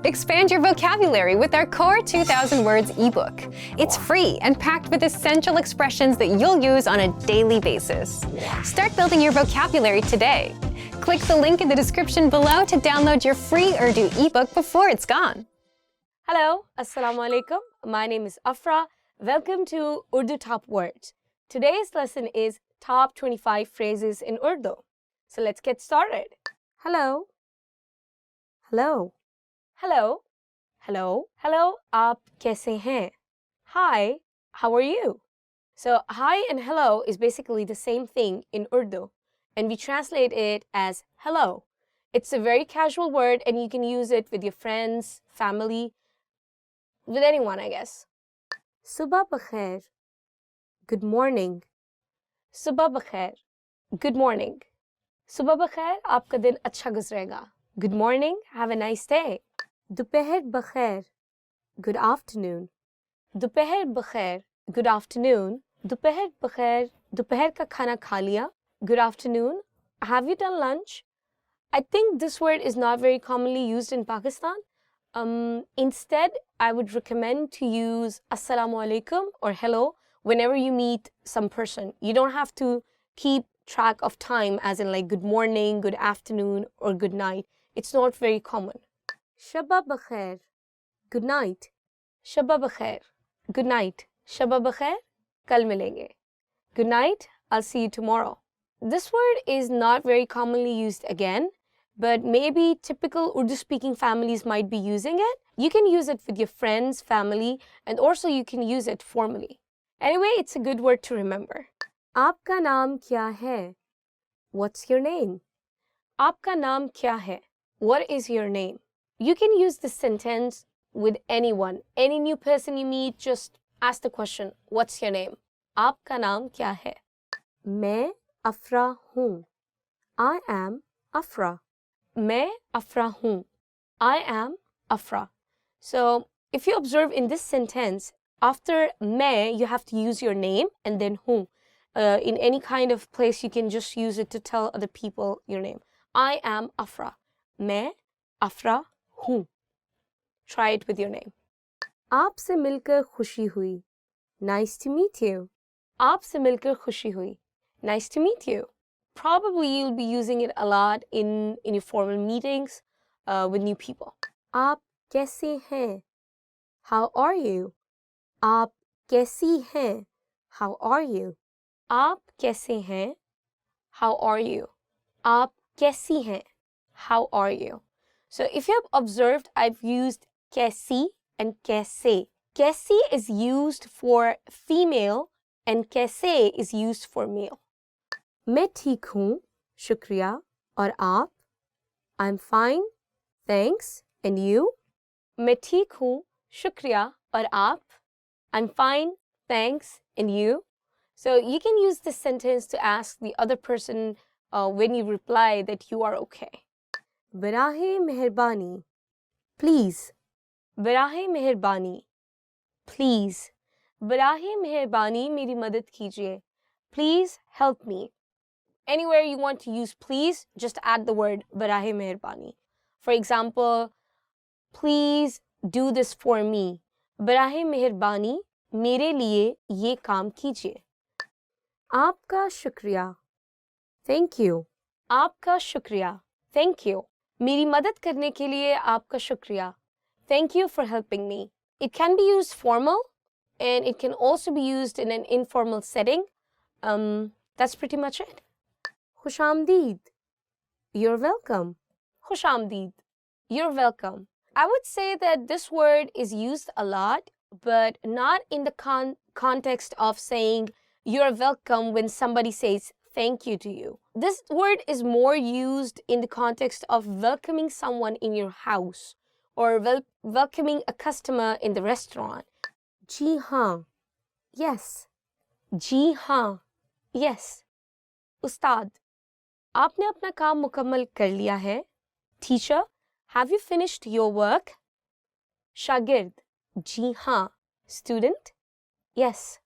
Expand your vocabulary with our Core 2000 Words ebook. It's free and packed with essential expressions that you'll use on a daily basis. Start building your vocabulary today. Click the link in the description below to download your free Urdu ebook before it's gone. Hello, Assalamu alaikum. My name is Afra. Welcome to Urdu Top Words. Today's lesson is Top 25 Phrases in Urdu. So let's get started. Hello. Hello. Hello. Hello. Hello. Aap kaise hain? Hi. How are you? So hi and hello is basically the same thing in Urdu, and we translate it as hello. It's a very casual word, and you can use it with your friends, family, with anyone, I guess. Subah bakhair. Good morning. Subah bakhair. Good morning. Subah bakhair, aapka din acha guzrega. Good morning. Have a nice day. Dopahar bakhair. Good afternoon. Dopahar bakhair. Good afternoon. Dopahar bakhair. Dopahar ka khana kha liya. Good afternoon. Have you done lunch? I think this word is not very commonly used in Pakistan. Instead, I would recommend to use Assalamu alaikum or hello whenever you meet some person. You don't have to keep track of time as in like good morning, good afternoon, or good night. It's not very common. Shabba bakhair. Good night. Shabba bakhair. Good night. Shabba bakhair. Kal milenge. Good night. I'll see you tomorrow. This word is not very commonly used again, but maybe typical Urdu-speaking families might be using it. You can use it with your friends, family, and also you can use it formally. Anyway, it's a good word to remember. Aapka naam kya hai? What's your name? Aapka naam kya hai? What is your name? You can use this sentence with anyone. Any new person you meet, just ask the question, what's your name? Aapka naam kya hai? Main Afra hoon. I am Afra. Main Afra hoon. I am Afra. So, if you observe in this sentence, after main, you have to use your name and then hoon. In any kind of place, you can just use it to tell other people your name. I am Afra. Main Afra hoon. Try it with your name. Aapse milkar khushi hui. Nice to meet you. Aapse milkar khushi hui. Nice to meet you. Probably you'll be using it a lot in your formal meetings with new people. Aap kaise hain? How are you? Aap kaisi hain? How are you? Aap kaise hain? How are you? Aap kaisi hain? How are you? So if you have observed, I've used kaisi and kaise. Kaisi is used for female and kaise is used for male. मैं ठीक हूँ, शुक्रिया, और आप? I'm fine, thanks, and you? मैं ठीक हूँ, शुक्रिया, और आप? I'm fine, thanks, and you? So you can use this sentence to ask the other person when you reply that you are okay. बराहे मेहरबानी, please. बराहे मेहरबानी, please. बराहे मेहरबानी मेरी मदद कीजिए. Please help me. Anywhere you want to use please, just add the word barahe meherbani. For example, please do this for me. Barahe meherbani, mere liye ye kaam kijiye. Aapka shukriya. Thank you. Aapka shukriya. Thank you. Meri madad karne ke liye aapka shukriya. Thank you for helping me. It can be used formal, and it can also be used in an informal setting. That's pretty much it. Khushamdeed. You're welcome. Khushamdeed. You're welcome. I would say that this word is used a lot, but not in the context of saying you're welcome when somebody says thank you to you. This word is more used in the context of welcoming someone in your house or welcoming a customer in the restaurant. Ji haan. Yes. Ji haan. Yes. Ustad. आपने अपना काम मुकम्मल कर लिया है? Teacher, have you finished your work? शागिर्द, जी हाँ. Student, yes.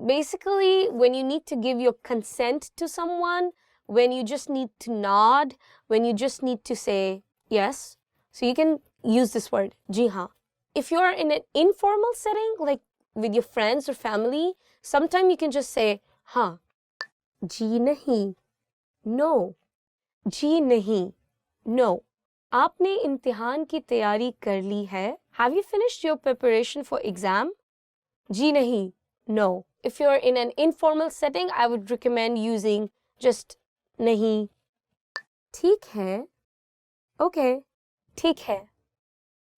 Basically, when you need to give your consent to someone, when you just need to nod, when you just need to say yes. So you can use this word, ji haan. If you're in an informal setting, like with your friends or family, sometimes you can just say, हाँ, जी नहीं, no, जी नहीं, no. आपने इम्तिहान की तैयारी कर ली है? Have you finished your preparation for exam? जी नहीं, no. If you're in an informal setting, I would recommend using just नहीं. ठीक है, okay, ठीक है,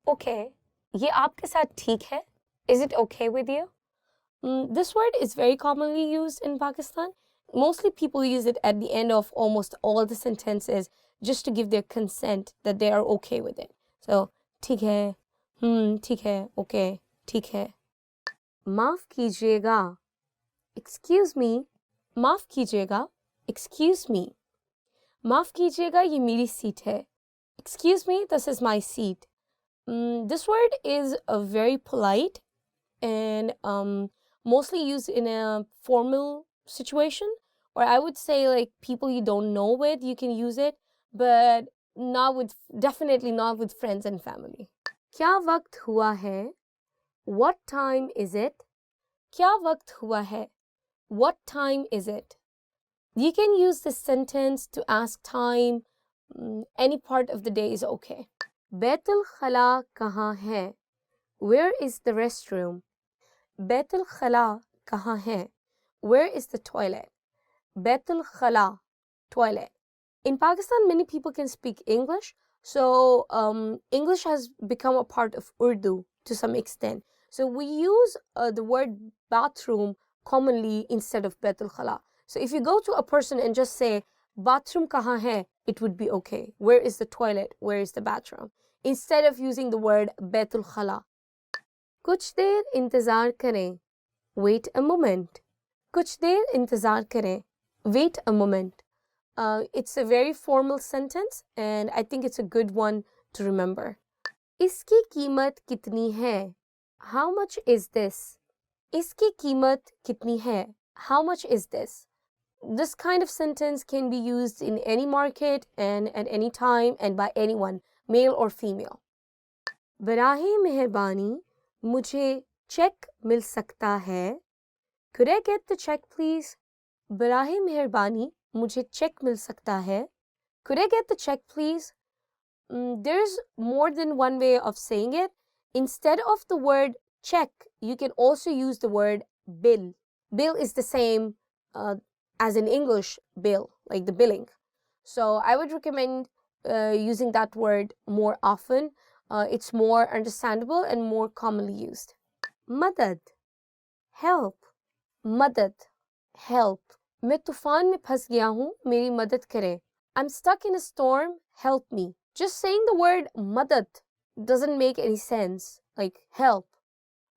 okay. ये आपके साथ ठीक है? Is it okay with you? This word is very commonly used in Pakistan. Mostly people use it at the end of almost all the sentences just to give their consent that they are okay with it. So, ठीक है, ठीक है, okay, ठीक है. माफ कीजिएगा. Excuse me. माफ कीजिएगा. Excuse me. माफ कीजिएगा, ये मेरी सीट है. Excuse me, this is my seat. This word is very polite and mostly used in a formal situation, or I would say like people you don't know with, you can use it, but definitely not with friends and family. क्या वक्त हुआ है? What time is it? क्या वक्त हुआ है? What time is it? You can use this sentence to ask time. Any part of the day is okay. Betul खला कहाँ है? Where is the restroom? Betul खला कहाँ है? Where is the toilet? Betul खला, toilet. In Pakistan, many people can speak English, so English has become a part of Urdu to some extent. So we use the word bathroom commonly instead of Betul खला. So if you go to a person and just say, bathroom kahan hai, it would be okay. Where is the toilet? Where is the bathroom? Instead of using the word Betul खला. कुछ देर इंतज़ार करें. Wait a moment. कुछ देर इंतज़ार करें. Wait a moment. It's a very formal sentence and I think it's a good one to remember. इसकी कीमत कितनी है? How much is this? इसकी कीमत कितनी है? How much is this? This kind of sentence can be used in any market and at any time and by anyone, male or female. बराहे मेहरबानी मुझे चेक मिल सकता है? Could I get the check please? बराहे मेहरबानी मुझे check मिल सकता है? Could I get the check please? There's more than one way of saying it. Instead of the word check, you can also use the word bill. Bill is the same as in English bill, like the billing. So I would recommend using that word more often. It's more understandable and more commonly used. Madad, help. Madad, help. मैं तूफान में फंस गया हूँ, मेरी मदद करें. I'm stuck in a storm, help me. Just saying the word madad doesn't make any sense, like help.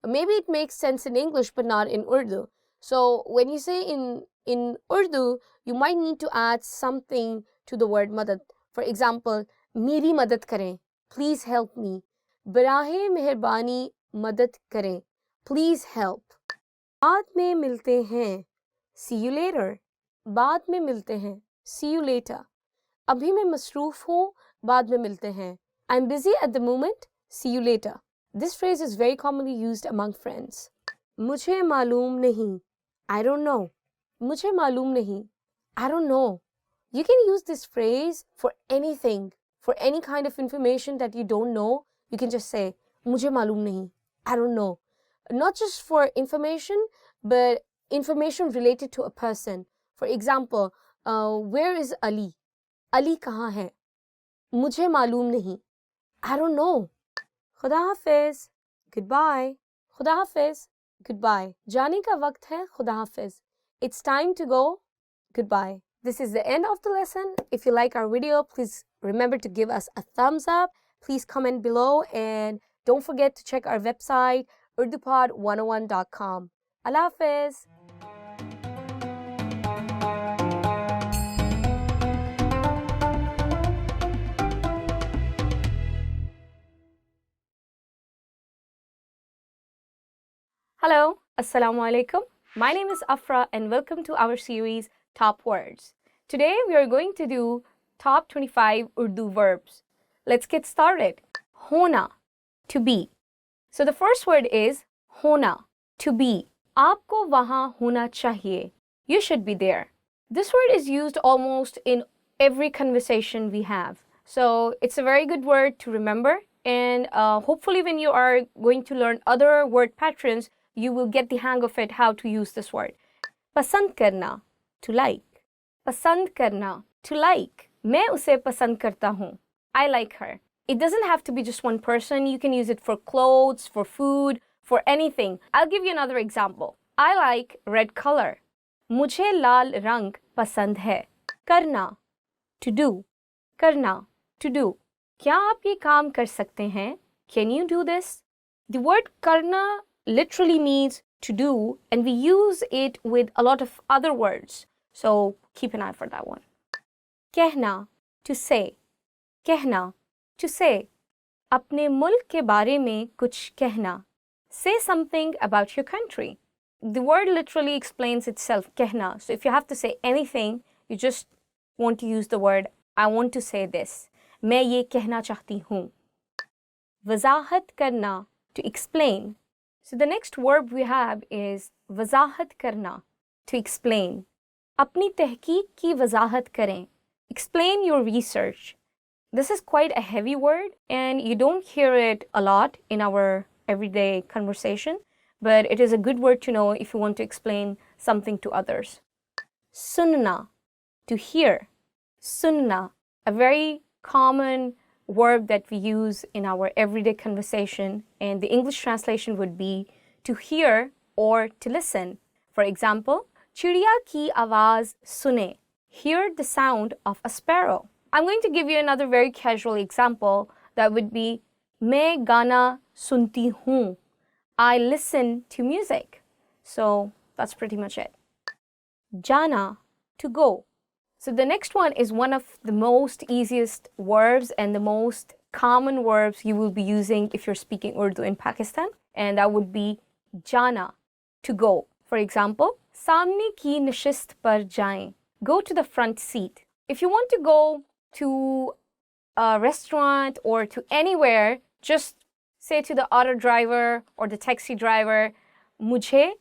Maybe it makes sense in English, but not in Urdu. So when you say in Urdu, you might need to add something to the word madad. For example, मेरी मदद करें, please help me. बराहे मेहरबानी मदद करें, please help. बाद में मिलते हैं, see you later. बाद में मिलते हैं, see you later. अभी मैं मसरूफ हूँ, बाद में मिलते हैं. I'm busy at the moment, see you later. This phrase is very commonly used among friends. मुझे मालूम नहीं, I don't know. मुझे मालूम नहीं, I don't know. You can use this phrase for anything, for any kind of information that you don't know. You can just say, मुझे मालूम नहीं, I don't know. Not just for information, but information related to a person. For example, where is Ali? Ali कहाँ है? मुझे मालूम नहीं, I don't know. खुदा हाफिज, goodbye. खुदा हाफिज, goodbye. जाने का वक्त है, खुदा हाफिज. It's time to go, goodbye. This is the end of the lesson. If you like our video, please remember to give us a thumbs up. Please comment below and don't forget to check our website, urdupod101.com. Allah Hafiz. Hello, Assalamu alaikum. My name is Afra and welcome to our series Top Words. Today we are going to do top 25 Urdu verbs. Let's get started. होना, to be. So the first word is होना, to be. आपको वहाँ होना चाहिए. You should be there. This word is used almost in every conversation we have. So it's a very good word to remember. And hopefully when you are going to learn other word patterns, you will get the hang of it, how to use this word. पसंद करना, to like. पसंद करना, to like. मैं उसे पसंद करता हूँ. I like her. It doesn't have to be just one person. You can use it for clothes, for food, for anything. I'll give you another example. I like red color. मुझे लाल रंग पसंद है. करना, to do. करना, to do. क्या आप ये काम कर सकते हैं? Can you do this? The word karna literally means to do, and we use it with a lot of other words. So keep an eye for that one. कहना, to say. कहना, to say. अपने मुल्क के बारे में कुछ कहना. Say something about your country. The word literally explains itself, कहना. So if you have to say anything, you just want to use the word, I want to say this. मैं ये कहना चाहती हूँ. वजाहत करना, to explain. So the next verb we have is वजाहत करना, to explain. अपनी तहकीक की वजाहत करें. Explain your research. This is quite a heavy word and you don't hear it a lot in our everyday conversation, but it is a good word to know if you want to explain something to others. Sunna, to hear. Sunna, a very common verb that we use in our everyday conversation, and the English translation would be to hear or to listen. For example, चिड़िया की आवाज़ सुने. Hear the sound of a sparrow. I'm going to give you another very casual example that would be मैं गाना सुनती हूँ. I listen to music. So that's pretty much it. Jana, to go. So the next one is one of the most easiest verbs and the most common verbs you will be using if you're speaking Urdu in Pakistan, and that would be jana, to go. For example, सामने की नशिस्त पर जाएं. Go to the front seat. If you want to go to a restaurant or to anywhere, just say to the auto driver or the taxi driver, मुझे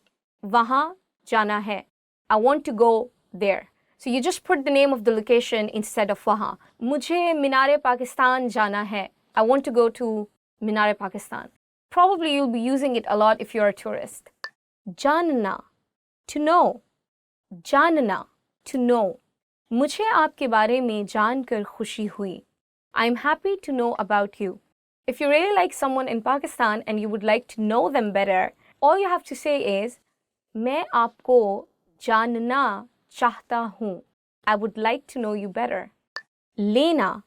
वहाँ जाना है. I want to go there. So you just put the name of the location instead of वहाँ. मुझे मीनार पाकिस्तान जाना है. I want to go to Minar Pakistan. Probably you'll be using it a lot if you're a tourist. जानना, to know. जानना, to know. मुझे आपके बारे में जानकर खुशी हुई. I'm happy to know about you. If you really like someone in Pakistan and you would like to know them better, all you have to say is, मैं आपको जानना चाहता हूँ. I would like to know you better. लेना,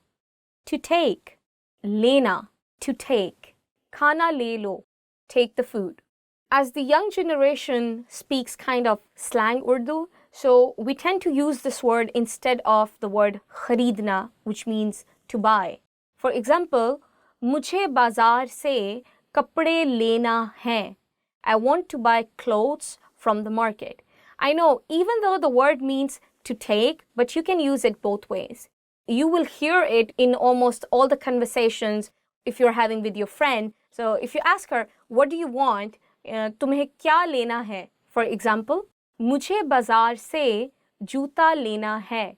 to take. लेना, to take. खाना ले लो, take the food. As the young generation speaks kind of slang Urdu, so we tend to use this word instead of the word खरीदना, which means to buy. For example, मुझे बाजार से कपड़े लेना है. I want to buy clothes from the market. I know, even though the word means to take, but you can use it both ways. You will hear it in almost all the conversations if you're having with your friend. So if you ask her, what do you want? तुम्हें क्या लेना है? For example, मुझे बाजार से जूता लेना है.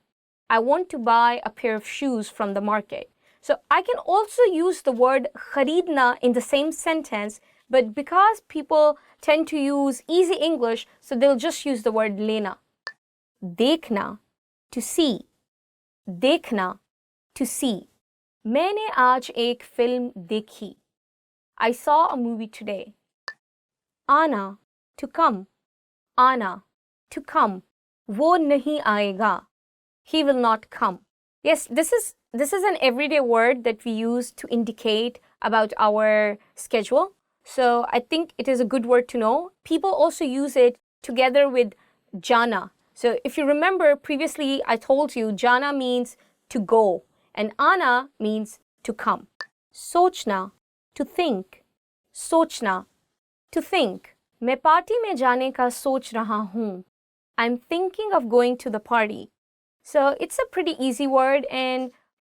I want to buy a pair of shoes from the market. So I can also use the word kharidna in the same sentence, but because people tend to use easy English, so they'll just use the word lena. देखना, to see. देखना, to see. मैंने आज एक film देखी. I saw a movie today. आना, to come. आना, to come. वो नहीं आएगा. He will not come. Yes, this is an everyday word that we use to indicate about our schedule. So I think it is a good word to know. People also use it together with jana. So if you remember previously, I told you jana means to go and ana means to come. सोचना, to think. सोचना, to think. मैं party में जाने का सोच रहा हूँ. I'm thinking of going to the party. So it's a pretty easy word, and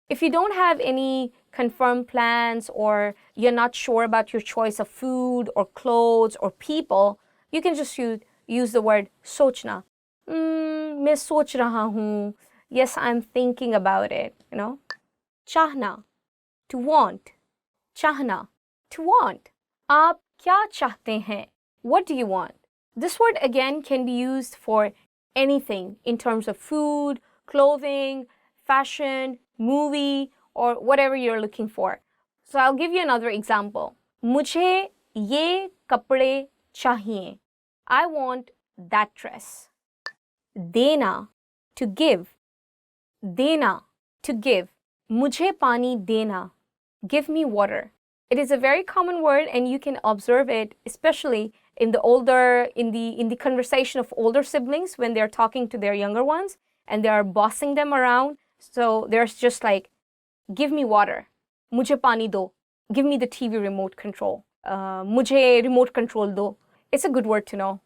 if you don't have any confirm plans or you're not sure about your choice of food or clothes or people, you can just use the word sochna. मैं सोच रहा हूँ. Yes, I'm thinking about it, you know. Chahna, to want. Chahna, to want. आप क्या चाहते हैं? What do you want? This word again can be used for anything in terms of food, clothing, fashion, movie, or whatever you're looking for. So I'll give you another example. मुझे ये कपड़े चाहिए. I want that dress. देना, to give. देना, to give. मुझे पानी देना. Give me water. It is a very common word and you can observe it especially in the conversation of older siblings when they're talking to their younger ones and they are bossing them around. So there's just like, give me water. मुझे पानी दो. Give me the TV remote control. मुझे remote control दो. It's a good word to know.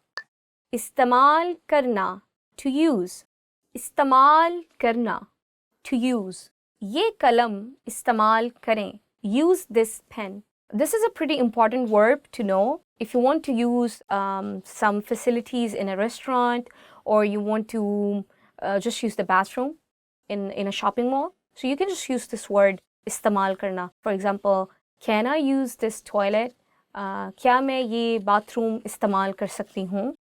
इस्तेमाल करना, to use. इस्तेमाल करना, to use. ये कलम इस्तेमाल करें. Use this pen. This is a pretty important verb to know. If you want to use some facilities in a restaurant or you want to just use the bathroom in a shopping mall, so you can just use this word इस्तेमाल करना. For example, can I use this toilet? क्या मैं ये bathroom इस्तेमाल कर सकती हूँ?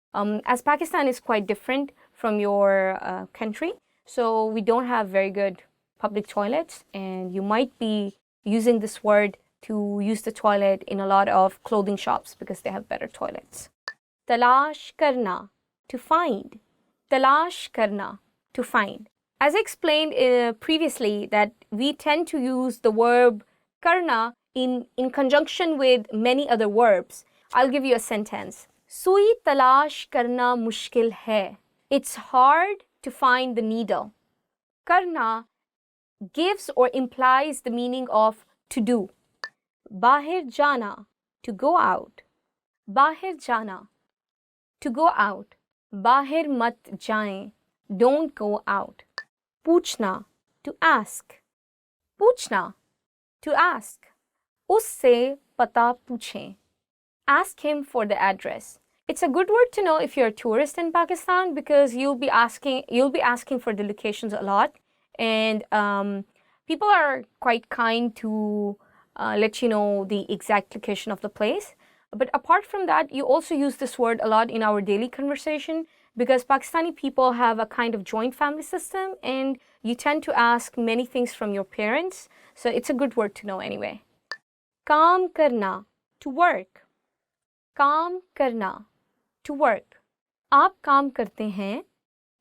As Pakistan is quite different from your country, so we don't have very good public toilets and you might be using this word to use the toilet in a lot of clothing shops because they have better toilets. Talash karna, to find. Talash karna, to find. As I explained previously that we tend to use the verb karna in conjunction with many other verbs. I'll give you a sentence. Sui talash karna mushkil hai. It's hard to find the needle. Karna gives or implies the meaning of to do. Bahir jana, to go out. Bahir jana, to go out. Bahir mat jaएं, don't go out. Puchna, to ask. Puchna, to ask. Usse pata पूछें. Ask him for the address. It's a good word to know if you're a tourist in Pakistan because you'll be asking for the locations a lot. And people are quite kind to let you know the exact location of the place. But apart from that, you also use this word a lot in our daily conversation because Pakistani people have a kind of joint family system and you tend to ask many things from your parents. So it's a good word to know anyway. Kaam karna, to work. Kaam karna, to work. Aap kaam karte hain?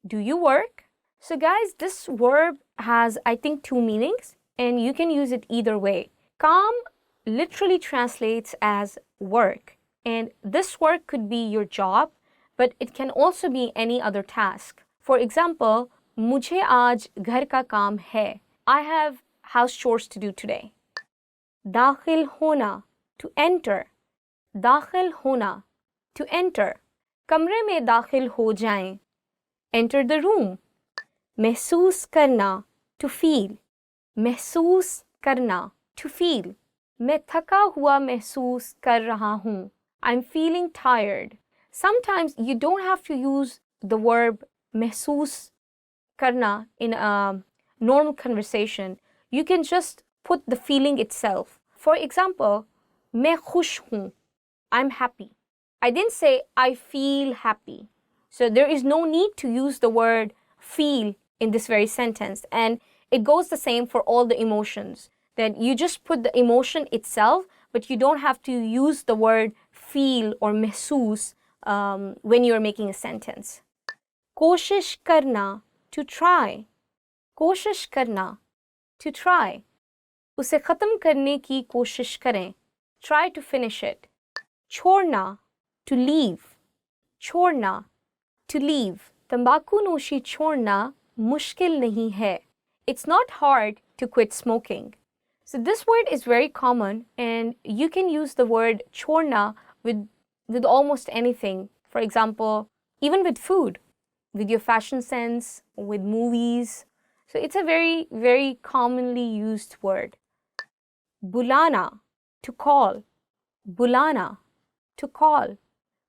Do you work? So guys, this verb has, I think, two meanings and you can use it either way. Kaam literally translates as work and this work could be your job, but it can also be any other task. For example, मुझे आज घर का काम है. I have house chores to do today. दाखिल होना, to enter. दाखिल होना, to enter. कमरे में दाखिल हो जाएं. Enter the room. महसूस करना, to feel. महसूस करना, to feel. मैं थका हुआ महसूस कर रहा हूँ. I'm feeling tired. Sometimes you don't have to use the verb महसूस करना in a normal conversation. You can just put the feeling itself. For example, मैं खुश हूँ. I'm happy. I didn't say I feel happy. So there is no need to use the word feel in this very sentence. And it goes the same for all the emotions. That you just put the emotion itself, but you don't have to use the word feel or महसूस when you're making a sentence. कोशिश करना, to try. कोशिश करना, to try. उसे ख़त्म करने की कोशिश करें. Try to finish it. छोड़ना, to leave. छोड़ना, to leave. तंबाकू नोशी छोड़ना मुश्किल नहीं है. It's not hard to quit smoking. So this word is very common and you can use the word छोड़ना with almost anything. For example, even with food, with your fashion sense, with movies. So it's a very, very commonly used word. bulana, to call. Bulana, to call.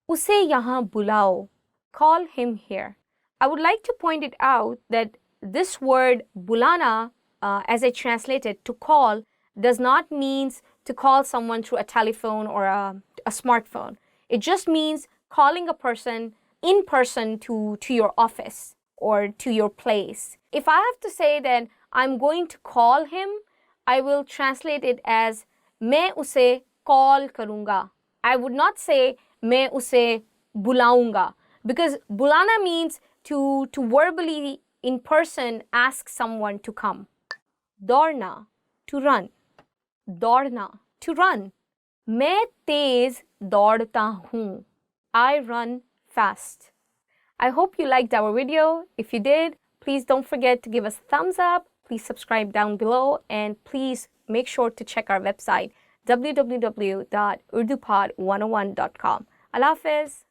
Use yahan bulao, call him here. I would like to point it out that this word bulana, as I translate it, to call, does not mean to call someone through a telephone or a smartphone. It just means calling a person in person to your office or to your place. If I have to say that I'm going to call him, I will translate it as मैं उसे call करूँगा. I would not say मैं उसे बुलाऊँगा, because bulana means to verbally in person ask someone to come. दौड़ना, to run. दौड़ना, to run. मैं तेज दौड़ता हूँ. I run fast. I hope you liked our video. If you did, please don't forget to give us a thumbs up. Please subscribe down below, and please make sure to check our website www.urdupod101.com. Allah Hafiz.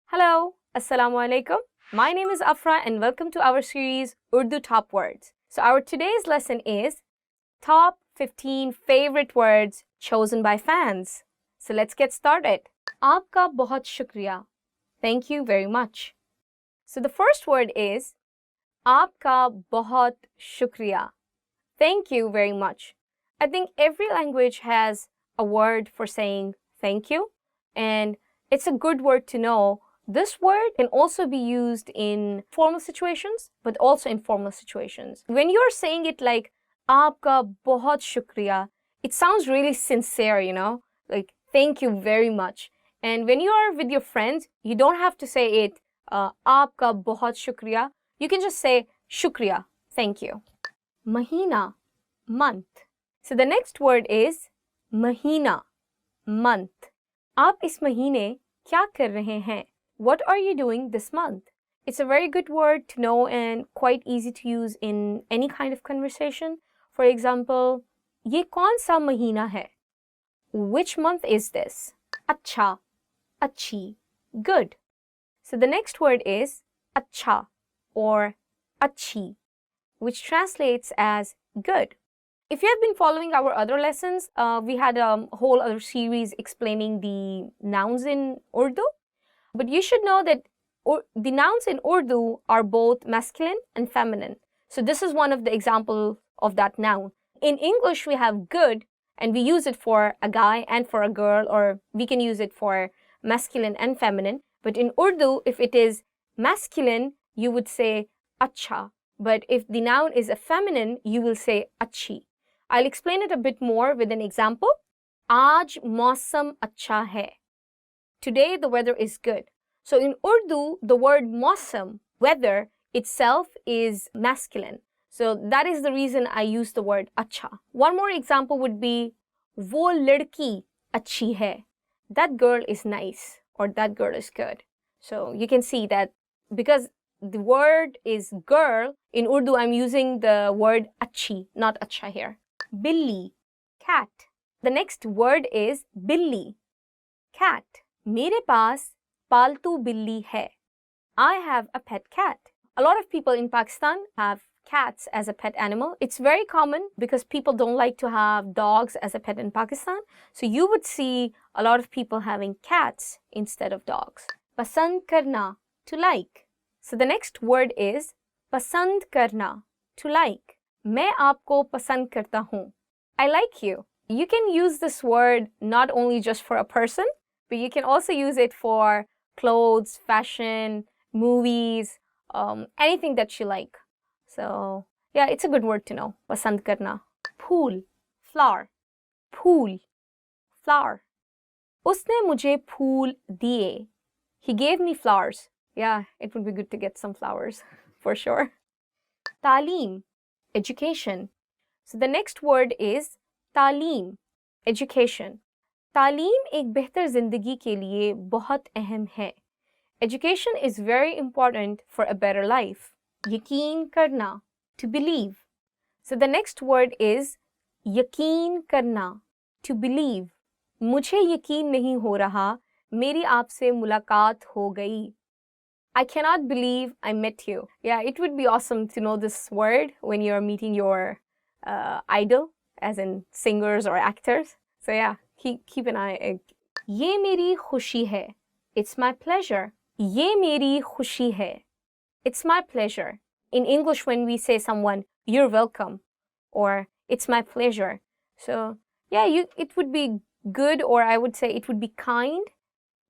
Hello, Assalamu alaikum. My name is Afra and welcome to our series Urdu Top Words. So our today's lesson is Top 15 Favorite Words Chosen by Fans. So let's get started. Aapka bahut shukriya. Thank you very much. So the first word is Aapka bahut shukriya. Thank you very much. I think every language has a word for saying thank you, and it's a good word to know. This word can also be used in formal situations, but also in informal situations. When you're saying it like Aapka bahut shukriya, it sounds really sincere, you know, like thank you very much. And when you are with your friends, you don't have to say it Aapka bahut shukriya. You can just say shukriya, thank you. Mahina, month. So the next word is mahina, month. Aap is mahine kya kar rahe hain? What are you doing this month? It's a very good word to know and quite easy to use in any kind of conversation. For example, ye kaun sa mahina hai? Which month is this? Acha, achi, good. So the next word is acha or achi, which translates as good. If you have been following our other lessons, we had a whole other series explaining the nouns in Urdu. But you should know that the nouns in Urdu are both masculine and feminine. So this is one of the examples of that noun. In English, we have good, and we use it for a guy and for a girl, or we can use it for masculine and feminine. But in Urdu, if it is masculine, you would say acha. But if the noun is a feminine, you will say achi. I'll explain it a bit more with an example. Aaj mausam acha hai. Today the weather is good. So in Urdu, the word mausam, weather, itself is masculine. So that is the reason I use the word acha. One more example would be wo ladki achhi hai. That girl is nice, or that girl is good. So you can see that because the word is girl, in Urdu I'm using the word achhi, not acha here. Billi, cat. The next word is billi, cat. मेरे पास पालतू बिल्ली है. I have a pet cat. A lot of people in Pakistan have cats as a pet animal. It's very common because people don't like to have dogs as a pet in Pakistan. So you would see a lot of people having cats instead of dogs. Pasand karna, to like. So the next word is pasand karna, to like. मैं आपको पसंद करता हूँ. I like you. You can use this word not only just for a person, but you can also use it for clothes, fashion, movies, anything that you like. So yeah, it's a good word to know. Pasand karna. Phool, flower. Phool, flower. Usne mujhe phool diye. He gave me flowers. Yeah, it would be good to get some flowers for sure. Taaleem, education. So the next word is taaleem, education. तालीम एक बेहतर ज़िंदगी के लिए बहुत अहम है. Education is very important for a better life. यकीन करना, to believe. So the next word is यकीन करना, to believe. मुझे यकीन नहीं हो रहा मेरी आपसे मुलाकात हो गई. I cannot believe I met you. Yeah, it would be awesome to know this word when you're meeting your idol, as in singers or actors. So yeah, keep an eye. ये मेरी खुशी है. It's my pleasure. ये मेरी खुशी है. It's my pleasure. In English, when we say someone, you're welcome, or it's my pleasure. So yeah, it would be good, or I would say it would be kind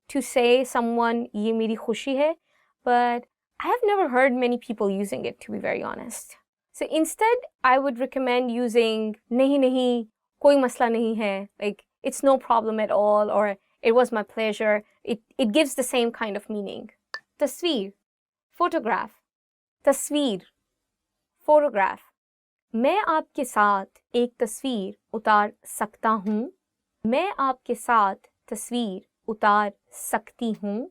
to say someone, ye meri khushi hai, but I have never heard many people using it, to be very honest. So instead, I would recommend using nahi nahi, koi masla nahi hai, like it's no problem at all, or it was my pleasure. It gives the same kind of meaning. Tasveer, photograph. Tasveer, photograph. मैं आपके साथ एक तस्वीर उतार सकता हूँ. मैं आपके साथ तस्वीर उतार सकती हूँ.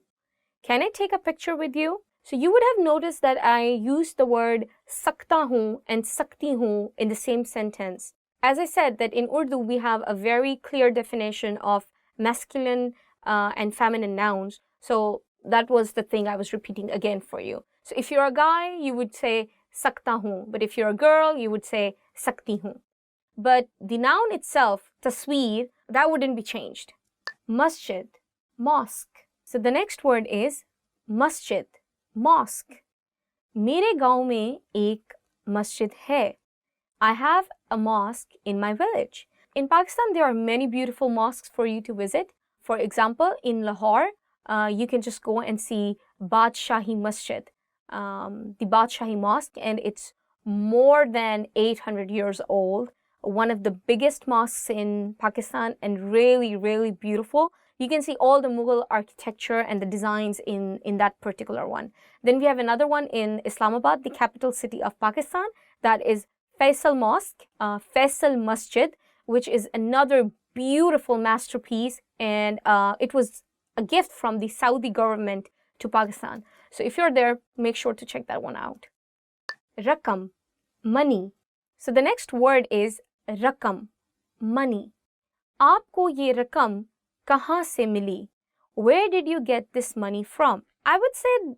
Can I take a picture with you? So you would have noticed that I used the word sakta hoon and sakti hoon in the same sentence. As I said, that in Urdu we have a very clear definition of masculine and feminine nouns. So that was the thing I was repeating again for you. So if you're a guy, you would say sakta hoon. But if you're a girl, you would say sakti hoon. But the noun itself, tasweer, that wouldn't be changed. Masjid, mosque. So the next word is masjid, mosque. मेरे गांव में एक masjid है. I have a mosque in my village. In Pakistan, there are many beautiful mosques for you to visit. For example, in Lahore, you can just go and see Badshahi Masjid, the Badshahi Mosque, and it's more than 800 years old. One of the biggest mosques in Pakistan and really, really beautiful. You can see all the Mughal architecture and the designs in that particular one. Then we have another one in Islamabad, the capital city of Pakistan, that is Faisal Mosque, Faisal Masjid, which is another beautiful masterpiece, and it was a gift from the Saudi government to Pakistan. So if you're there, make sure to check that one out. Rakam, money. So the next word is rakam, money. Aapko ye rakam kahan se mili? Where did you get this money from? I would say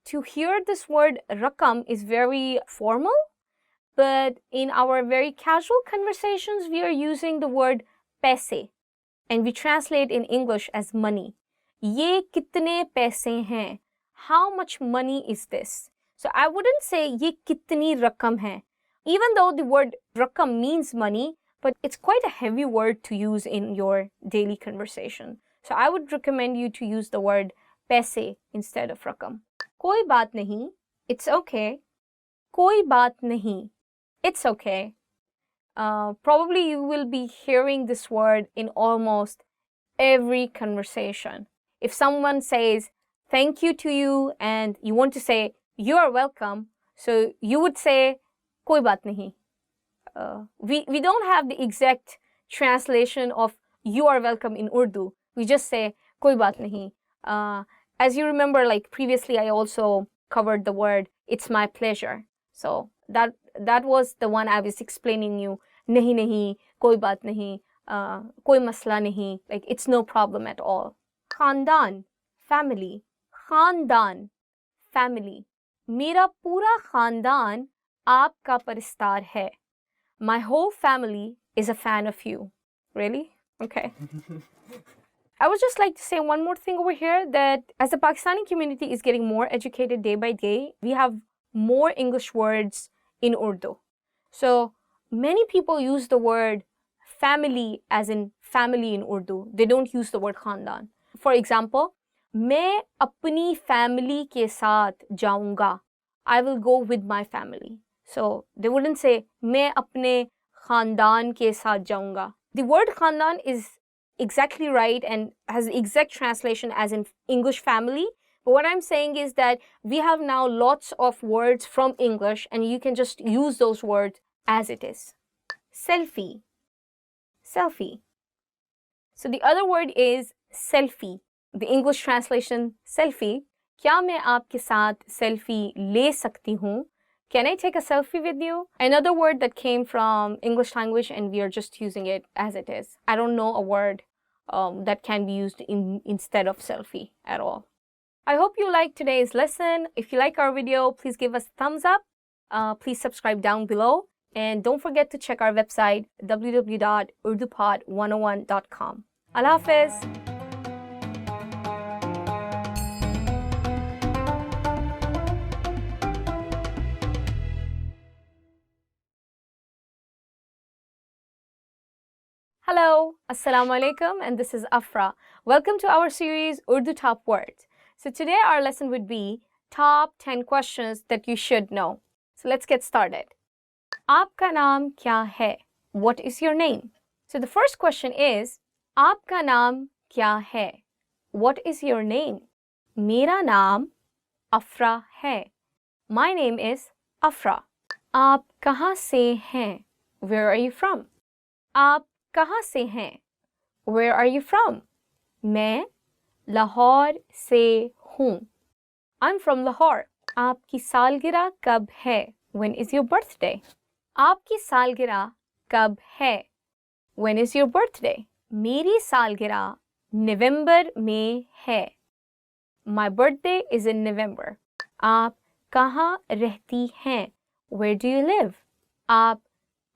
to hear this word rakam is very formal, but in our very casual conversations, we are using the word paise, and we translate in English as money. Ye kitne paise hain? How much money is this? So I wouldn't say ye kitni rakam hai. Even though the word rakam means money, but it's quite a heavy word to use in your daily conversation. So I would recommend you to use the word paise instead of rakam. Koi baat nahi, it's okay. Koi baat nahi, it's okay. Probably you will be hearing this word in almost every conversation. If someone says thank you to you and you want to say you are welcome, so you would say koi baat nahi. We don't have the exact translation of you are welcome in Urdu. We just say koi baat nahi. As you remember, like previously I also covered the word it's my pleasure. So that was the one I was explaining you. Nahi nahi, koi baat nahi, koi masla nahi, like it's no problem at all. Khandan, family. Khandan, family. Mera pura khandan aapka paristar hai. My whole family is a fan of you. Really? Okay. I would just like to say one more thing over here, that as the Pakistani community is getting more educated day by day, we have more English words in Urdu. So many people use the word family as in family in Urdu. They don't use the word khandan. For example, मैं अपनी family के साथ जाऊंगा. I will go with my family. So they wouldn't say मैं अपने खानदान के साथ जाऊंगा. The word khandan is exactly right and has the exact translation as in English family. But what I'm saying is that we have now lots of words from English and you can just use those words as it is. Selfie. Selfie. So the other word is selfie. The English translation, selfie. क्या मैं आपके साथ selfie ले सकती हूँ? Can I take a selfie with you? Another word that came from English language and we are just using it as it is. I don't know a word that can be used instead of selfie at all. I hope you liked today's lesson. If you like our video, please give us a thumbs up. Please subscribe down below. And don't forget to check our website, www.urdupod101.com. Allah Hafiz. Hello, Assalamu alaikum, and this is Afra. Welcome to our series Urdu Top Words. So today our lesson would be top 10 questions that you should know. So let's get started. Aapka naam kya hai? What is your name? So the first question is, Aapka naam kya hai? What is your name? Mera naam Afra hai. My name is Afra. Aap kahan se hain? Where are you from? Aap kahan se hain? Where are you from? Main Lahore se hoon. I'm from Lahore. Aapki salgira kab hai? When is your birthday? Aapki salgira kab hai? When is your birthday? Meri salgira November mein hai. My birthday is in November. Aap kahan rehti hain? Where do you live? Aap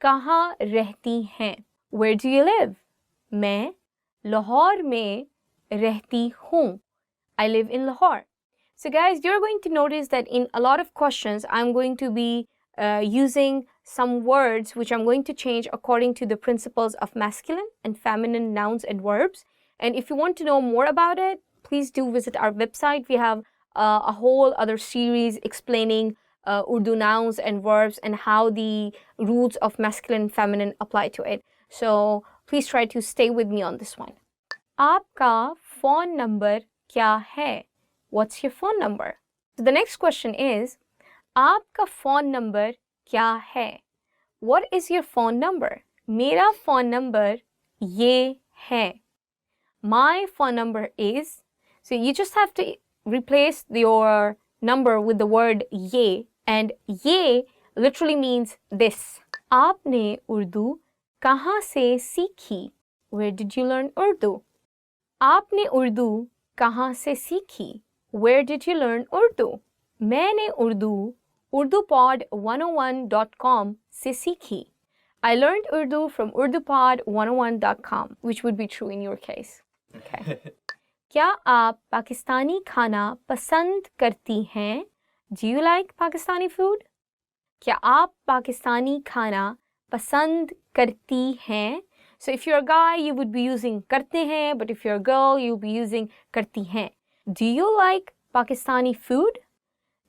kahan rehti hain? Where do you live? Main Lahore mein rehti hoon. I live in Lahore. So guys, you're going to notice that in a lot of questions, I'm going to be using some words which I'm going to change according to the principles of masculine and feminine nouns and verbs. And if you want to know more about it, please do visit our website. We have a whole other series explaining Urdu nouns and verbs and how the rules of masculine and feminine apply to it. So please try to stay with me on this one. Aapka phone number kya hai? What's your phone number? So the next question is, Aapka phone number kya hai? What is your phone number? Mera phone number ye hai. My phone number is. So you just have to replace your number with the word ye, and ye literally means this. Aapne Urdu kahan se seekhi? Where did you learn Urdu? Aapne Urdu kahan se seekhi? Where did you learn Urdu? Maine Urdu urdupod101.com se seekhi. I learned Urdu from urdupod101.com, which would be true in your case. Okay. Kya aap Pakistani khana pasand karti hain? Do you like Pakistani food? Kya aap Pakistani khana pasand karti hain? So if you're a guy, you would be using karte hain, but if you're a girl, you'll be using karti hain. Do you like Pakistani food?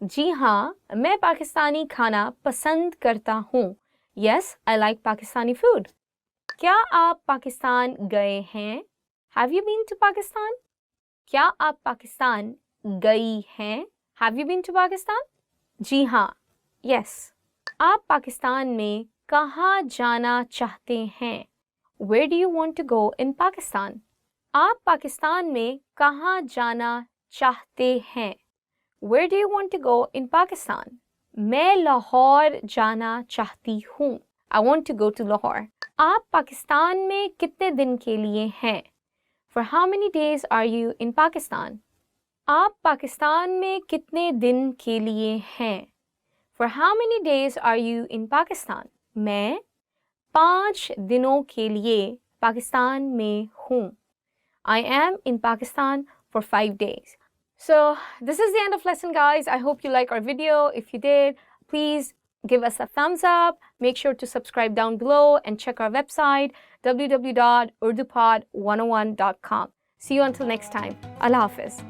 जी हाँ, मैं पाकिस्तानी खाना पसंद करता हूँ. Yes, I like Pakistani food. क्या आप पाकिस्तान गए हैं? Have you been to Pakistan? क्या आप पाकिस्तान गई हैं? Have you been to Pakistan? जी हाँ, yes. आप पाकिस्तान में कहाँ जाना चाहते हैं? Where do you want to go in Pakistan? आप पाकिस्तान में कहाँ जाना चाहते हैं? Where do you want to go in Pakistan? मैं लाहौर जाना चाहती हूँ. I want to go to Lahore. आप पाकिस्तान में कितने दिन के लिए हैं? For how many days are you in Pakistan? आप पाकिस्तान में कितने दिन के लिए हैं? For how many days are you in Pakistan? मैं 5 दिनों के लिए पाकिस्तान में हूँ. I am in Pakistan for 5 days. So this is the end of lesson, guys. I hope you like our video. If you did, please give us a thumbs up. Make sure to subscribe down below and check our website, www.urdupod101.com. See you until next time. Allah Hafiz.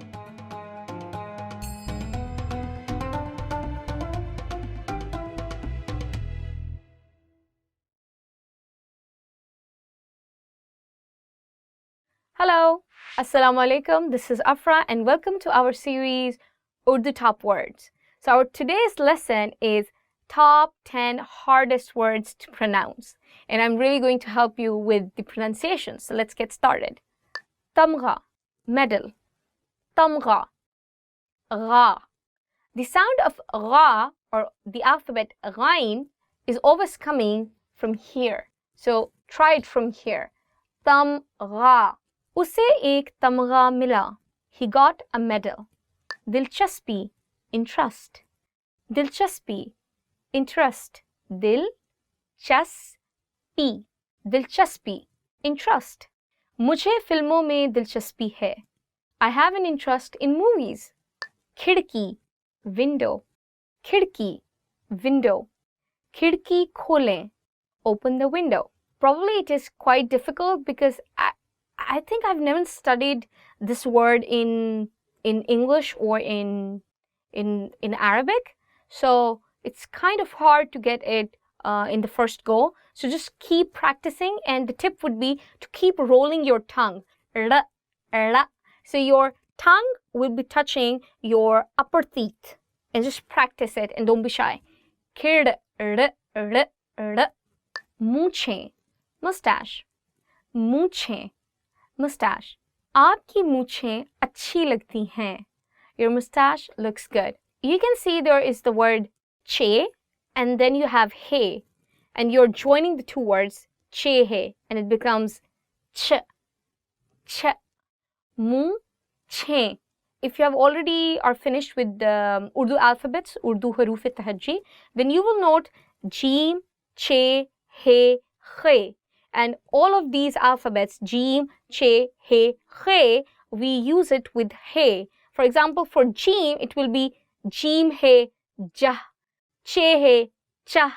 Hello, Assalamu alaikum. This is Afra and welcome to our series Urdu Top Words. So our today's lesson is top 10 hardest words to pronounce. And I'm really going to help you with the pronunciation. So let's get started. Tamgha, medal. Tamgha, gha. The sound of gha or the alphabet ghain is always coming from here. So try it from here. Tamgha. उसे एक तमगा मिला. He got a medal. दिलचस्पी, interest. दिलचस्पी, interest. दिलचस्पी, दिलचस्पी, interest. मुझे फिल्मों में दिलचस्पी है. I have an interest in movies. खिड़की, window. खिड़की, window. खिड़की खोलें, open the window. Probably it is quite difficult because I think I've never studied this word in English or in Arabic. So it's kind of hard to get it in the first go. So just keep practicing, and the tip would be to keep rolling your tongue. R, r. So your tongue will be touching your upper teeth, and just practice it and don't be shy. Kid, r, r, r. मूछें, mustache. मूछें, mustache. आपकी मूछें अच्छी लगती हैं. Your mustache looks good. You can see there is the word che, and then you have he, and you're joining the two words che he, and it becomes ch, ch. Mooche. If you have already are finished with the Urdu alphabets, Urdu haruf-e-tahajji, then you will note jeem, che, he, khe. And all of these alphabets, jeem, che, he, khe, we use it with he. For example, for jeem, it will be jeem he, jah, che he, chah,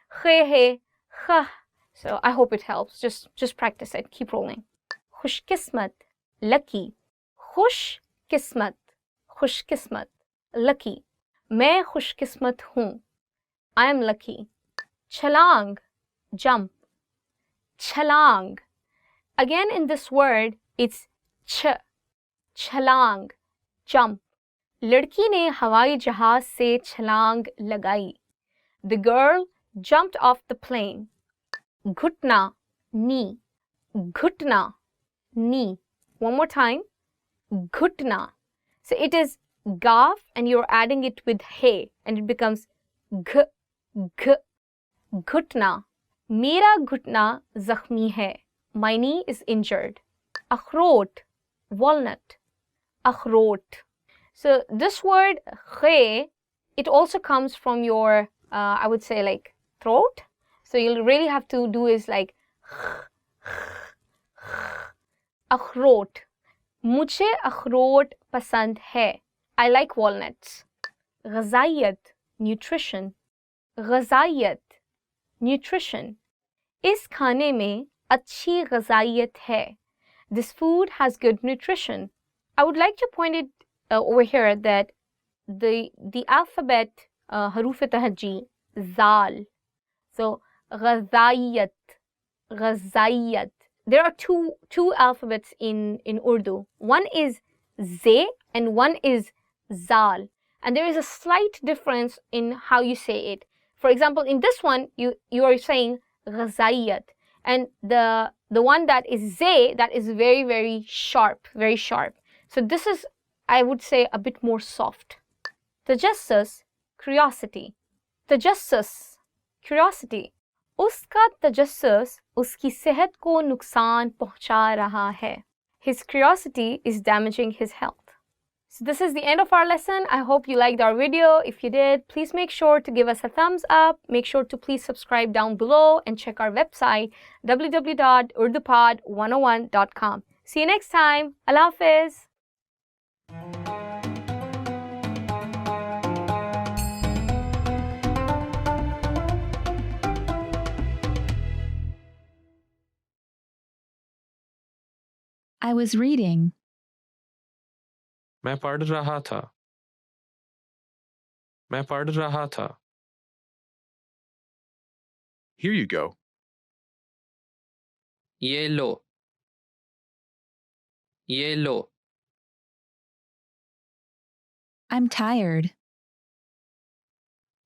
khe he, khah. So I hope it helps. Just practice it. Keep rolling. Khushkismat, lucky. खुश किस्मत, खुश किस्मत, lucky. मैं खुश किस्मत हूँ. I am lucky. छलांग, jump. छलांग. Again in this word, it's ch. छलांग, jump. लड़की ने हवाई जहाज से छलांग लगाई. The girl jumped off the plane. घुटना, knee. घुटना, knee. One more time. Ghutna. So it is gaf, and you're adding it with he, and it becomes g, g. Ghutna. Mera ghutna zakhmi hai. My knee is injured. Akhrot, walnut. Akhrot. So this word khe, it also comes from your, I would say like throat. So you'll really have to do is like akhrot. मुझे अखरोट पसंद है. I like walnuts. ग़ज़ाइयत, nutrition. ग़ज़ाइयत, nutrition. इस खाने में अच्छी ग़ज़ाइयत है. This food has good nutrition. I would like to point it over here that the alphabet haruf-e-tahajji, zal. So ग़ज़ाइयत, ग़ज़ाइयत. There are two alphabets in Urdu. One is ze and one is zal. And there is a slight difference in how you say it. For example, in this one, you are saying ghazayat. And the one that is ze, that is very, very sharp, very sharp. So this is, I would say, a bit more soft. Tajassus, curiosity. Tajassus, curiosity. उसका तजस्सुस उसकी सेहत को नुकसान पहुंचा रहा है. His curiosity is damaging his health. So this is the end of our lesson. I hope you liked our video. If you did, please make sure to give us a thumbs up. Make sure to please subscribe down below and check our website www.urdupod101.com. See you next time. Allah Hafiz. I was reading. मैं पढ़ रहा था. मैं पढ़ रहा था. Here you go. ये लो. ये लो. I'm tired.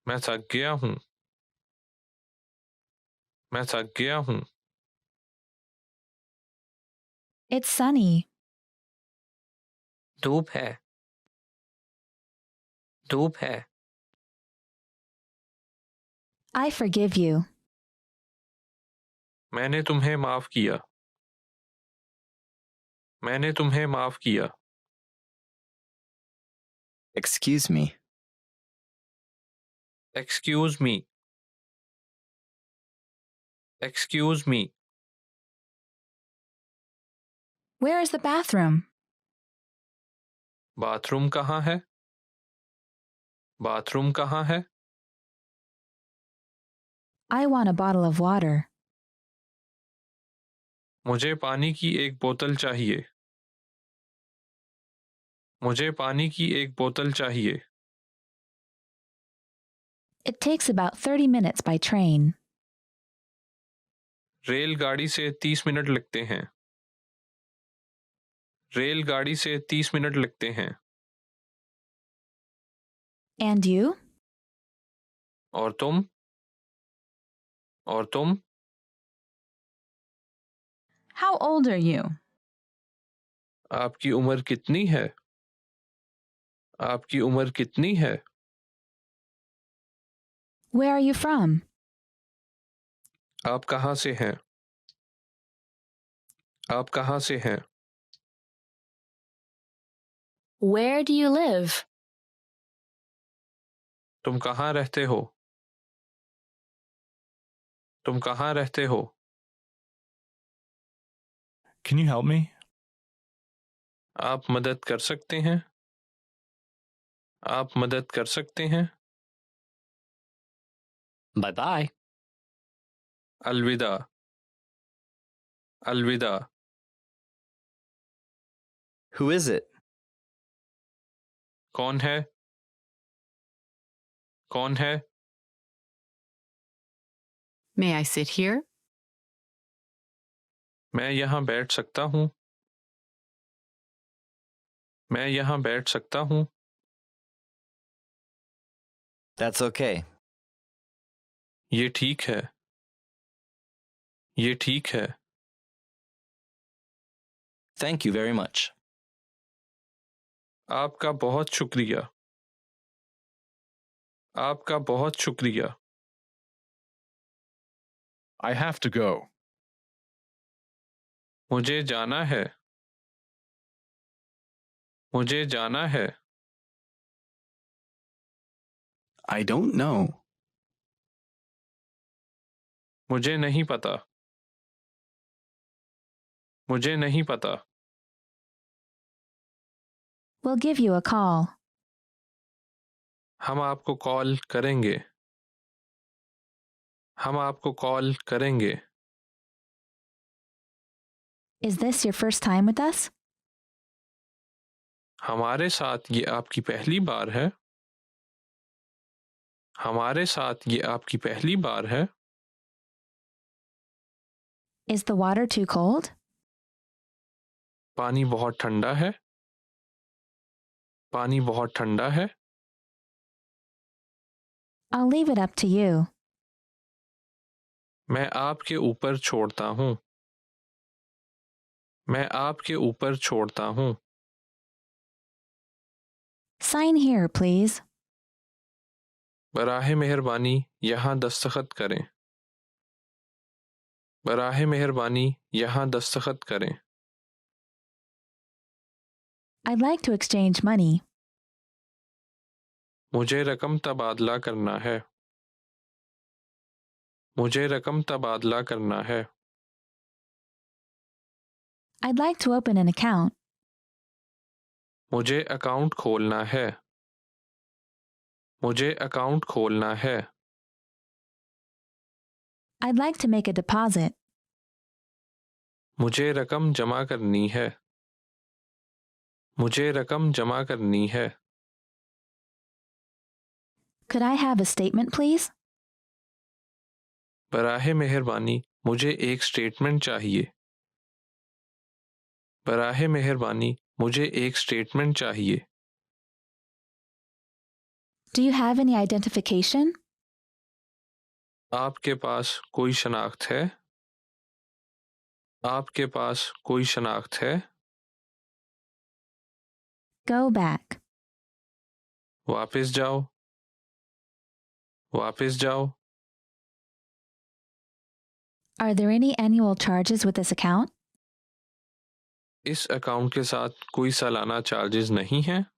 मैं थक गया हूँ. मैं थक गया हूँ. It's sunny. धूप है. धूप है. I forgive you. मैंने तुम्हें माफ किया. मैंने तुम्हें माफ किया। Excuse me. Excuse me. Excuse me. Where is the bathroom? Bathroom कहाँ है? बाथरूम कहाँ है? I want a bottle of water. मुझे पानी की एक बोतल चाहिए। मुझे पानी की एक बोतल चाहिए। It takes about 30 minutes by train. रेलगाड़ी से 30 मिनट लगते हैं। रेलगाड़ी से 30 मिनट लगते हैं। And you? और तुम? और तुम? How old are you? आपकी उम्र कितनी है? आपकी उम्र कितनी है? Where are you from? आप कहाँ से हैं? आप कहाँ से हैं? Where do you live? तुम कहाँ रहते हो? तुम कहाँ रहते हो? Can you help me? आप मदद कर सकते हैं? आप मदद कर सकते हैं? Bye bye. अलविदा। अलविदा। Who is it? कौन है? कौन है? May I sit here? मैं यहाँ बैठ सकता हूँ। मैं यहाँ बैठ सकता हूँ। That's okay. ये ठीक है। ये ठीक है। Thank you very much. आपका बहुत शुक्रिया। आपका बहुत शुक्रिया। I have to go. मुझे जाना है। मुझे जाना है। I don't know. मुझे नहीं पता। मुझे नहीं पता। We'll give you a call. हम आपको कॉल करेंगे। हम आपको कॉल करेंगे। Is this your first time with us? हमारे साथ ये आपकी पहली बार है? हमारे साथ ये आपकी पहली बार है? Is the water too cold? पानी बहुत ठंडा है? पानी बहुत ठंडा है? I'll leave it up to you. मैं आपके ऊपर छोड़ता हूँ। मैं आपके ऊपर छोड़ता हूँ। Sign here, please. बराहे मेहरबानी यहाँ दस्तखत करें। बराहे मेहरबानी यहाँ दस्तखत करें। I'd like to exchange money. मुझे रकम तबादला करना है। मुझे रकम तबादला करना है। I'd like to open an account. मुझे अकाउंट खोलना है। मुझे अकाउंट खोलना है। I'd like to make a deposit. मुझे रकम जमा करनी है। मुझे रकम जमा करनी है। Could I have a statement, please? बराहे मेहरबानी मुझे एक स्टेटमेंट चाहिए। बराहे मेहरबानी मुझे एक स्टेटमेंट चाहिए। Do you have any identification? आपके पास कोई शनाख्त है? आपके पास कोई शनाख्त है? Go back. वापस जाओ। वापस जाओ। Are there any annual charges with this account? इस अकाउंट के साथ कोई सालाना चार्जेस नहीं हैं।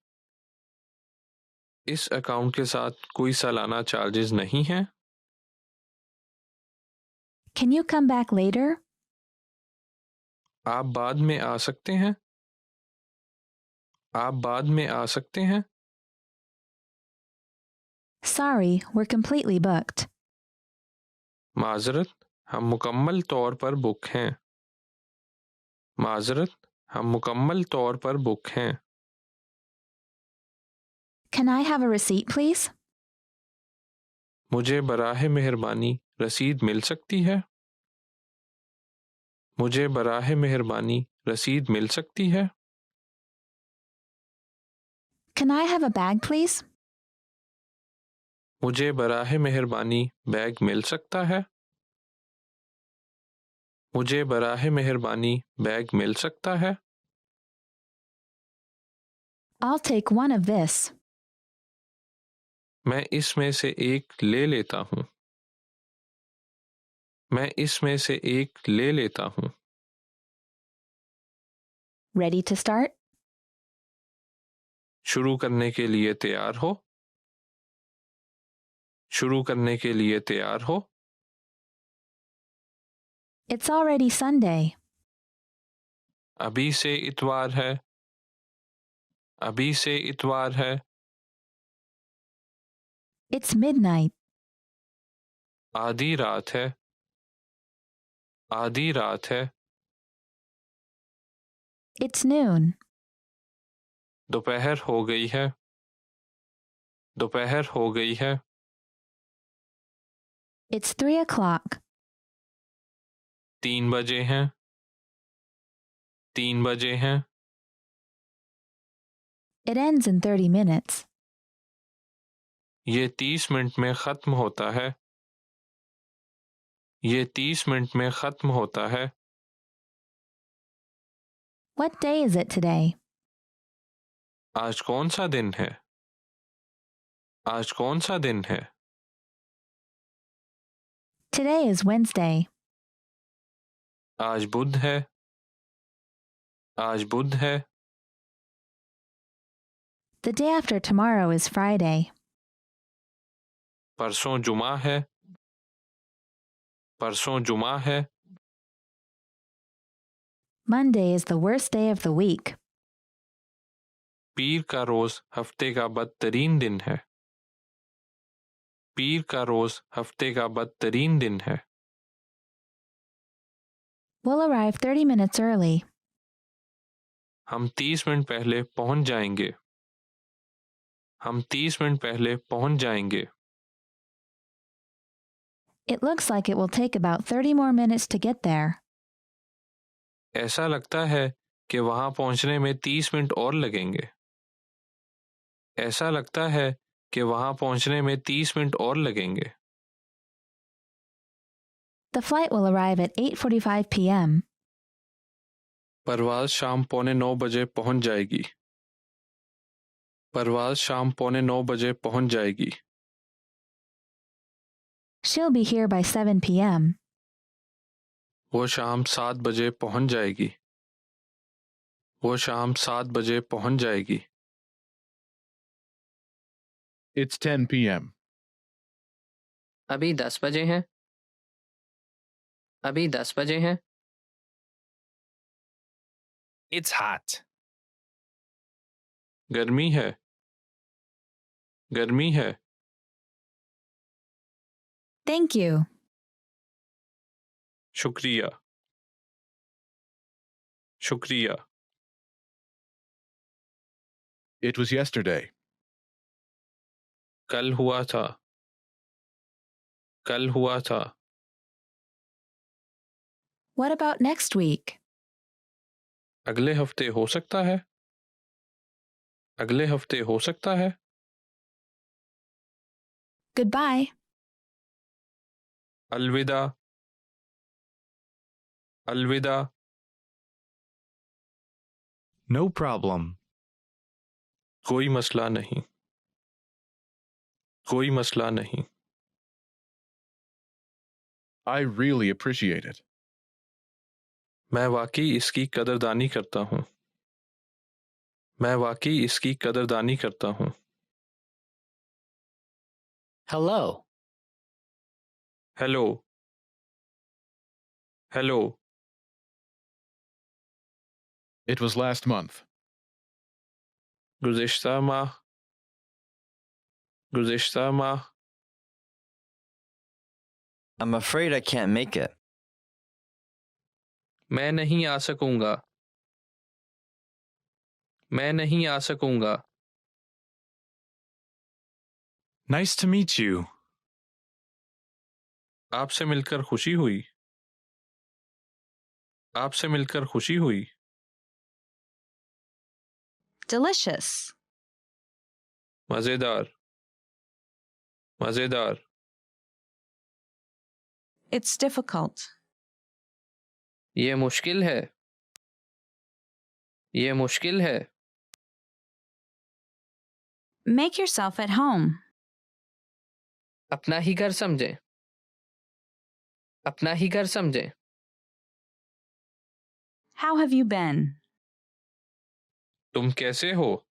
इस अकाउंट के साथ कोई सालाना चार्जेस नहीं हैं। Can you come back later? आप बाद में आ सकते हैं। आप बाद में आ सकते हैं। Sorry, we're completely booked. माजरत, हम मुकम्मल तौर पर बुक हैं। माजरत, हम मुकम्मल तौर पर बुक हैं। Can I have a receipt, please? मुझे बराहे मेहरबानी रसीद मिल सकती है। मुझे बराहे मेहरबानी रसीद मिल सकती है। Can I have a bag, please? मुझे बराहे मेहरबानी बैग मिल सकता है। मुझे बराहे मेहरबानी बैग मिल सकता है। I'll take one of this. मैं इसमें से एक ले लेता हूँ। मैं इसमें से एक ले लेता हूँ। Ready to start? शुरू करने के लिए तैयार हो। शुरू करने के लिए तैयार हो। It's already Sunday. अभी से इतवार है। अभी से इतवार है। It's midnight. आधी रात है। आधी रात है। It's noon. दोपहर हो गई है। दोपहर हो गई है। It's 3 o'clock. 3 बजे हैं। 3 बजे हैं। It ends in 30 minutes. ये 30 मिनट में ख़त्म होता है। ये 30 मिनट में ख़त्म होता है। What day is it today? आज कौन सा दिन है? आज कौन सा दिन है? Today is Wednesday. आज बुध है। आज बुध है। The day after tomorrow is Friday. परसों जुमा है। परसों जुमा है। Monday is the worst day of the week. पीर का रोज़ हफ्ते का बदतरीन दिन है। पीर का रोज़ हफ्ते का बदतरीन दिन है। We'll arrive 30 minutes early. हम 30 मिनट पहले पहुंच जाएंगे। हम 30 मिनट पहले पहुंच जाएंगे। It looks like it will take about 30 more minutes to get there. ऐसा लगता है कि वहां पहुंचने में 30 मिनट और लगेंगे। ऐसा लगता है कि वहां पहुंचने में 30 मिनट और लगेंगे। The flight will arrive at 8:45 p.m. परवाज़ शाम 8:45 बजे पहुंच जाएगी। परवाज़ शाम 8:45 बजे पहुंच जाएगी। She'll be here by 7 p.m. वो शाम 7 बजे पहुंच जाएगी। वो शाम 7 बजे पहुंच जाएगी। It's 10 p.m. अभी 10 बजे हैं। अभी 10 बजे हैं। It's hot. गर्मी है। गर्मी है। Thank you. शुक्रिया। शुक्रिया। It was yesterday. कल हुआ था। कल हुआ था। What about next week? अगले हफ्ते हो सकता है। अगले हफ्ते हो सकता है। Goodbye. अलविदा। अलविदा। No problem. कोई मसला नहीं। कोई मसला नहीं। I really appreciate it. मैं वाकई इसकी कदरदानी करता हूँ। मैं वाकई इसकी कदरदानी करता हूँ। Hello. Hello, hello, It was last month. गुज़िश्ता माह, गुज़िश्ता माह। I'm afraid I can't make it. मैं नहीं आ सकूँगा। मैं नहीं आ सकूँगा। Nice to meet you. आपसे मिलकर खुशी हुई। आपसे मिलकर खुशी हुई। Delicious. मज़ेदार, मज़ेदार। It's difficult. ये मुश्किल है। ये मुश्किल है। Make yourself at home. अपना ही घर समझें। अपना ही घर समझें। How have you been? तुम कैसे हो?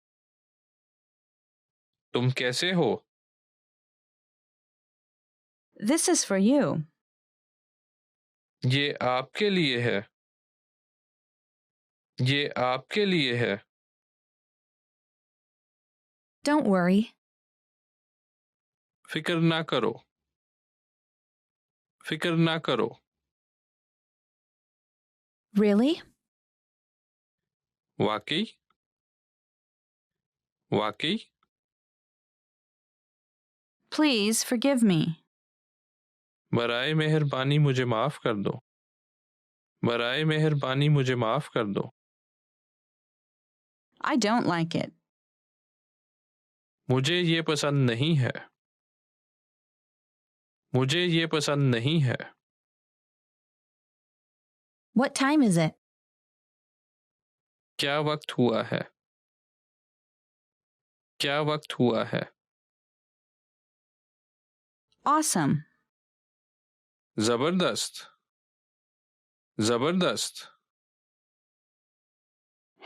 तुम कैसे हो? This is for you. ये आपके लिए है। ये आपके लिए है। Don't worry. फिक्र ना करो। फिक्र ना करो। Really? वाकई? वाकई? Please forgive me. बराए मेहरबानी मुझे माफ़ कर दो। बराए मेहरबानी मुझे माफ़ कर दो। I don't like it. मुझे ये पसंद नहीं है। मुझे ये पसंद नहीं है। What time is it? क्या वक्त हुआ है? क्या वक्त हुआ है? Awesome. ज़बरदस्त। ज़बरदस्त।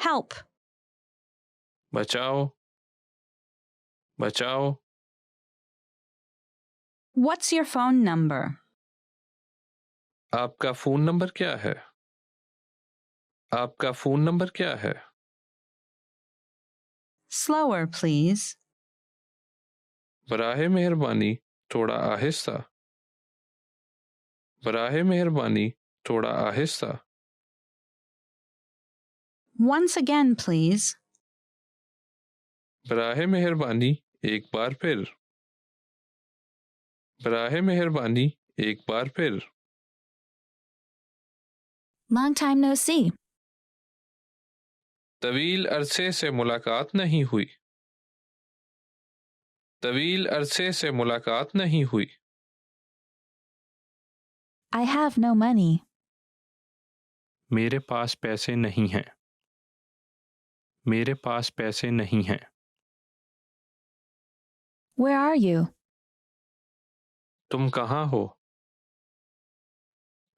Help. बचाओ। बचाओ। What's your phone number? आपका फ़ोन नंबर क्या है? आपका फ़ोन नंबर क्या है? Slower, please. बराहे मेहरबानी थोड़ा आहिस्ता। बराहे मेहरबानी थोड़ा आहिस्ता। Once again, please. बराहे मेहरबानी एक बार फिर। बराहे मेहरबानी एक बार फिर। Long time no see. तवील अरसे से मुलाकात नहीं हुई। तवील अरसे से मुलाकात नहीं हुई। I have no money. मेरे पास पैसे नहीं हैं। मेरे पास पैसे नहीं हैं। Where are you? तुम कहाँ हो?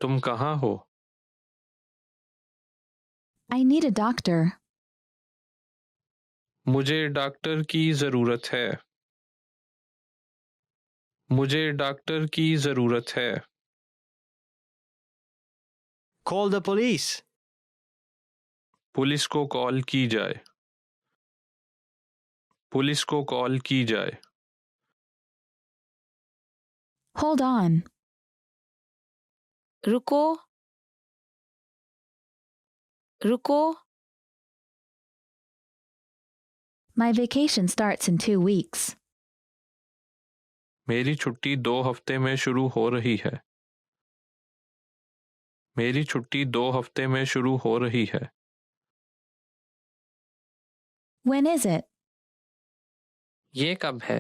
तुम कहाँ हो? I need a doctor. मुझे डॉक्टर की ज़रूरत है। मुझे डॉक्टर की ज़रूरत है। Call the police. पुलिस को कॉल की जाए। पुलिस को कॉल की जाए। Hold on. रुको, रुको। My vacation starts in 2 weeks. मेरी छुट्टी 2 हफ्ते में शुरू हो रही है। मेरी छुट्टी 2 हफ्ते में शुरू हो रही है। When is it? ये कब है?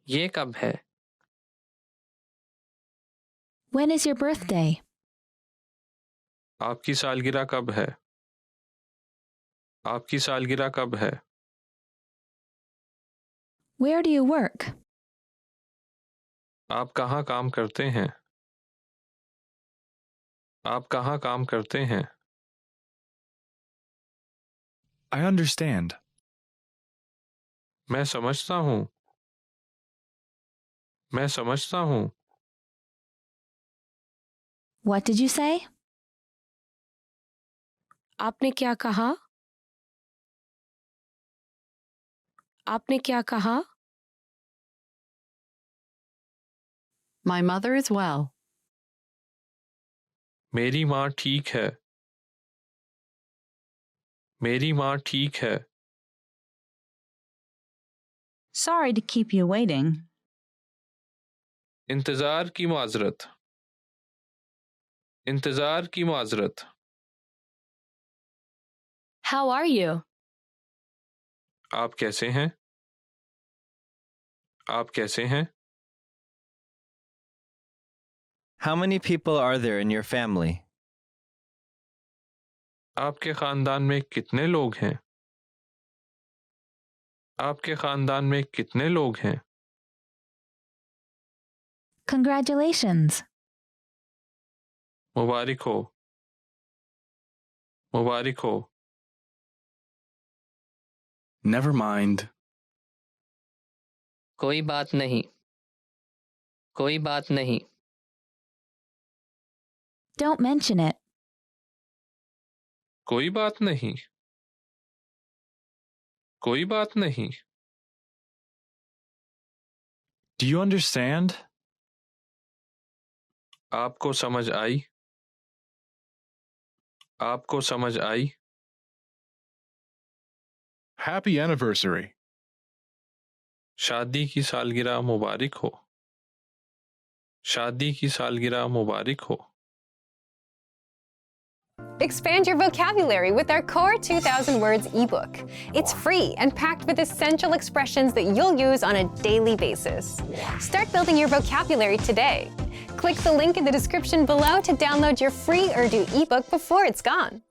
ये कब है? When is your birthday? आपकी सालगिरह कब है? आपकी सालगिरह कब है? Where do you work? आप कहाँ काम करते हैं? आप कहाँ काम करते हैं? I understand. मैं समझता हूँ। मैं समझता हूँ। What did you say? आपने क्या कहा? आपने क्या कहा? My mother is well. मेरी माँ ठीक है। मेरी माँ ठीक है। Sorry to keep you waiting. इंतज़ार की माज़रत। इंतज़ार की माज़रत। How are you? आप कैसे हैं? आप कैसे हैं? How many people are there in your family? आपके ख़ानदान में कितने लोग हैं? आपके ख़ानदान में कितने लोग हैं? Congratulations. मुबारक हो। मुबारक हो। Never mind. कोई बात नहीं। कोई बात नहीं। Don't mention it. कोई बात नहीं। कोई बात नहीं। Do you understand? आपको समझ आई? आपको समझ आई? Happy anniversary. शादी की सालगिरह मुबारक हो। शादी की सालगिरह मुबारक हो। Expand your vocabulary with our Core 2000 Words ebook. It's free and packed with essential expressions that you'll use on a daily basis. Start building your vocabulary today. Click the link in the description below to download your free Urdu ebook before it's gone.